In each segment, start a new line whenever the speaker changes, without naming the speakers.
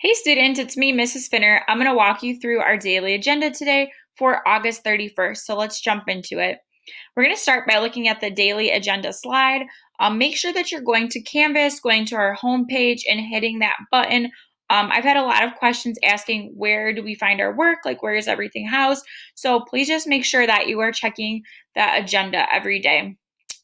Hey students, it's me, Mrs. Finner. I'm going to walk you through our daily agenda today for August 31st. So let's jump into it. We're going to start by looking at the daily agenda slide. Make sure that you're going to Canvas, going to our home page, and hitting that button. I've had a lot of questions asking where do we find our work, like where is everything housed? So please just make sure that you are checking that agenda every day.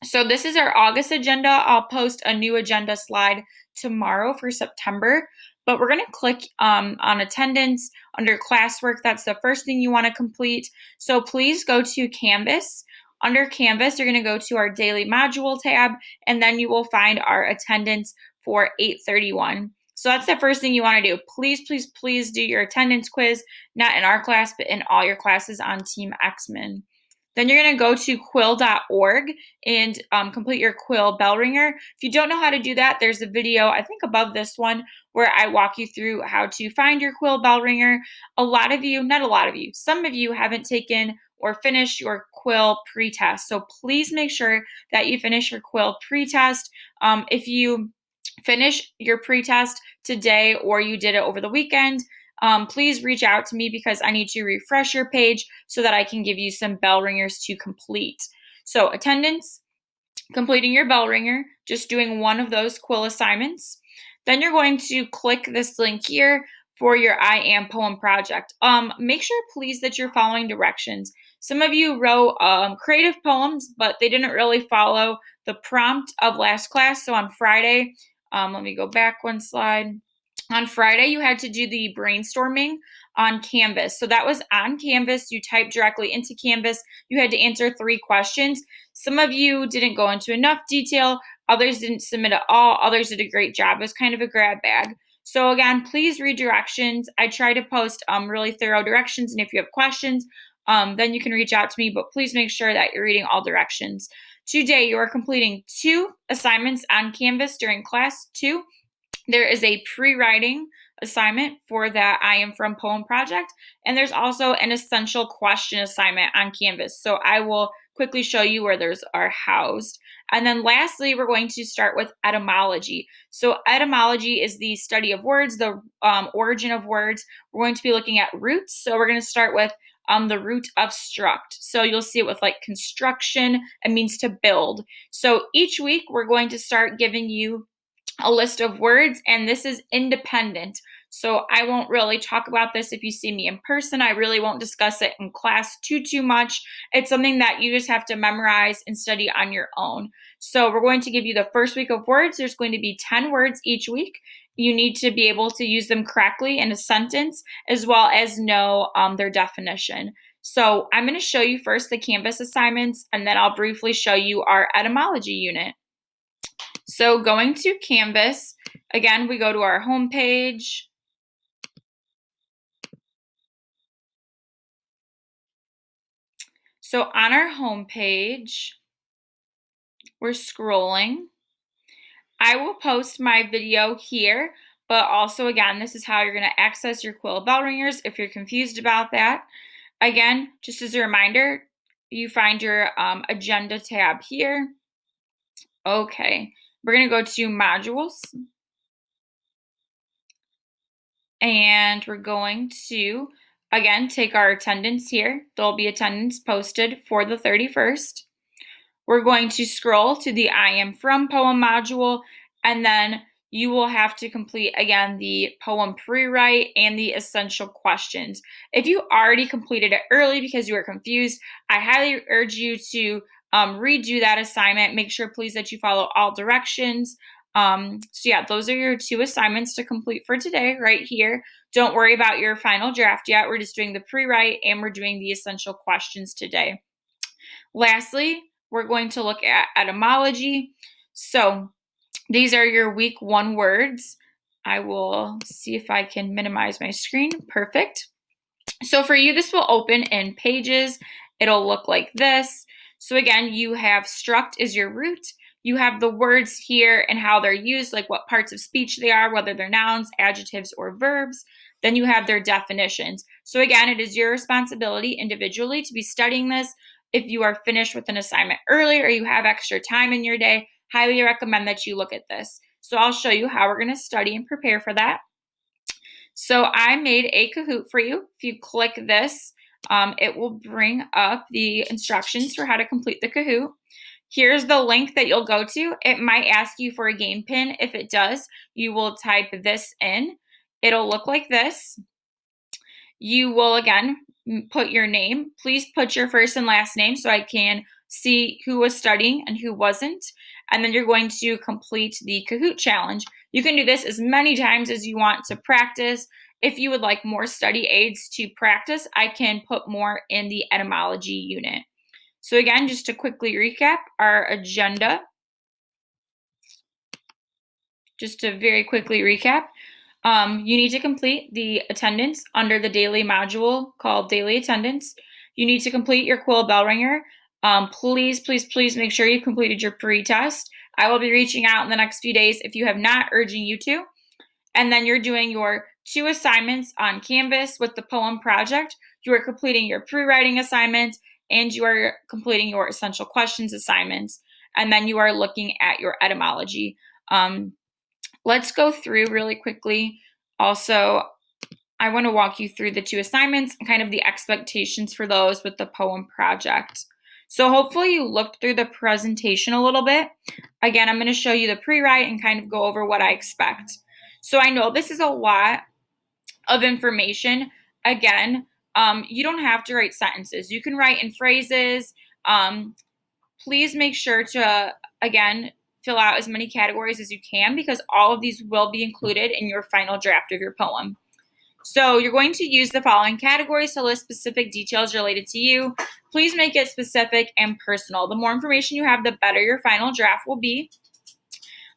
So this is our August agenda. I'll post a new agenda slide tomorrow for September. But we're going to click on attendance under classwork. That's the first thing you want to complete. So please go to Canvas. Under Canvas, you're going to go to our daily module tab, and then you will find our attendance for 831. So that's the first thing you want to do. Please, please, please do your attendance quiz, not in our class, but in all your classes on Team Xmen. Then you're going to go to quill.org and complete your quill bell ringer. If you don't know how to do that, there's a video, I think above this one, where I walk you through how to find your quill bell ringer. A lot of you, not a lot of you, some of you haven't taken or finished your quill pretest. So please make sure that you finish your quill pretest. If you finish your pretest today or you did it over the weekend, please reach out to me because I need to refresh your page so that I can give you some bell ringers to complete. So attendance, completing your bell ringer, just doing one of those quill assignments. Then you're going to click this link here for your I Am Poem project. Make sure please that you're following directions. Some of you wrote creative poems, but they didn't really follow the prompt of last class. So on Friday, let me go back one slide. On Friday, you had to do the brainstorming on Canvas. So that was on Canvas. You typed directly into Canvas. You had to answer 3 questions. Some of you didn't go into enough detail. Others didn't submit at all. Others did a great job. It was kind of a grab bag. So again, please read directions. I try to post really thorough directions. And if you have questions, then you can reach out to me. But please make sure that you're reading all directions. Today, you are completing 2 assignments on Canvas during class 2. There is a pre-writing assignment for that I Am From Poem project, and there's also an essential question assignment on Canvas. So I will quickly show you where those are housed. And then lastly, we're going to start with etymology. So etymology is the study of words, the origin of words. We're going to be looking at roots. So we're going to start with the root of struct. So you'll see it with like construction. It means to build. So each week we're going to start giving you a list of words, and this is independent. So I won't really talk about this if you see me in person. I really won't discuss it in class too much. It's something that you just have to memorize and study on your own. So we're going to give you the first week of words. There's going to be 10 words each week. You need to be able to use them correctly in a sentence as well as know their definition. So I'm going to show you first the Canvas assignments, and then I'll briefly show you our etymology unit. So going to Canvas, again, we go to our home page. So on our home page, we're scrolling. I will post my video here, but also again, this is how you're going to access your quill bell ringers if you're confused about that. Again, just as a reminder, you find your agenda tab here. Okay, we're going to go to modules. And we're going to, again, take our attendance here. There'll be attendance posted for the 31st. We're going to scroll to the I Am From Poem module, and then you will have to complete, again, the poem pre-write and the essential questions. If you already completed it early because you were confused, I highly urge you to redo that assignment. Make sure, please, that you follow all directions. So yeah, those are your 2 assignments to complete for today right here. Don't worry about your final draft yet. We're just doing the pre-write and we're doing the essential questions today. Lastly, we're going to look at etymology. So these are your week 1 words. I will see if I can minimize my screen. Perfect. So for you, this will open in Pages. It'll look like this. So again, you have struct is your root. You have the words here and how they're used, like what parts of speech they are, whether they're nouns, adjectives, or verbs. Then you have their definitions. So again, it is your responsibility individually to be studying this. If you are finished with an assignment early or you have extra time in your day, highly recommend that you look at this. So I'll show you how we're going to study and prepare for that. So I made a Kahoot for you. If you click this, it will bring up the instructions for how to complete the Kahoot. Here's the link that you'll go to. It might ask you for a game pin. If it does, you will type this in. It'll look like this. You will again put your name. Please put your first and last name so I can see who was studying and who wasn't. And then you're going to complete the Kahoot challenge. You can do this as many times as you want to practice. If you would like more study aids to practice, I can put more in the etymology unit. So again, just to quickly recap our agenda, just to very quickly recap, you need to complete the attendance under the daily module called daily attendance. You need to complete your Quill Bell Ringer. Please, please, please make sure you completed your pre-test. I will be reaching out in the next few days if you have not, urging you to. And then you're doing your 2 assignments on Canvas with the poem project. You are completing your pre-writing assignment and you are completing your essential questions assignments. And then you are looking at your etymology. Let's go through really quickly. Also, I want to walk you through the 2 assignments and kind of the expectations for those with the poem project. So hopefully you looked through the presentation a little bit. Again, I'm going to show you the pre-write and kind of go over what I expect. So I know this is a lot of information. Again, you don't have to write sentences. You can write in phrases. Please make sure to, again, fill out as many categories as you can because all of these will be included in your final draft of your poem. So you're going to use the following categories to list specific details related to you. Please make it specific and personal. The more information you have, the better your final draft will be.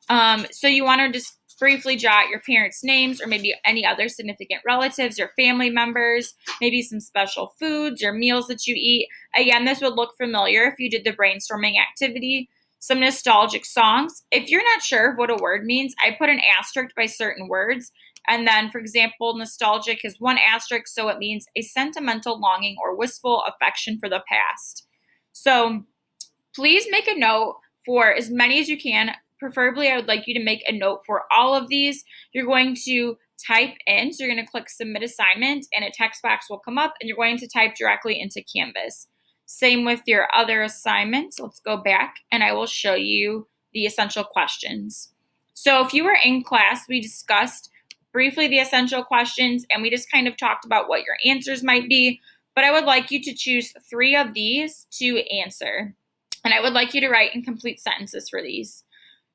So you want to just briefly jot your parents' names or maybe any other significant relatives or family members, maybe some special foods or meals that you eat. Again, this would look familiar if you did the brainstorming activity. Some nostalgic songs. If you're not sure of what a word means, I put an asterisk by certain words. And then, for example, nostalgic is 1 asterisk, so it means a sentimental longing or wistful affection for the past. So please make a note for as many as you can. Preferably, I would like you to make a note for all of these. You're going to type in, so you're going to click Submit Assignment, and a text box will come up, and you're going to type directly into Canvas. Same with your other assignments. Let's go back, and I will show you the essential questions. So if you were in class, we discussed briefly the essential questions, and we just kind of talked about what your answers might be, but I would like you to choose 3 of these to answer, and I would like you to write in complete sentences for these.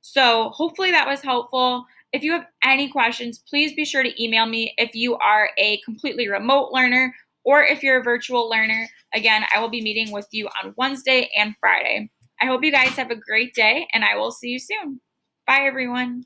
So hopefully that was helpful. If you have any questions, please be sure to email me if you are a completely remote learner or if you're a virtual learner. Again, I will be meeting with you on Wednesday and Friday. I hope you guys have a great day, and I will see you soon. Bye, everyone.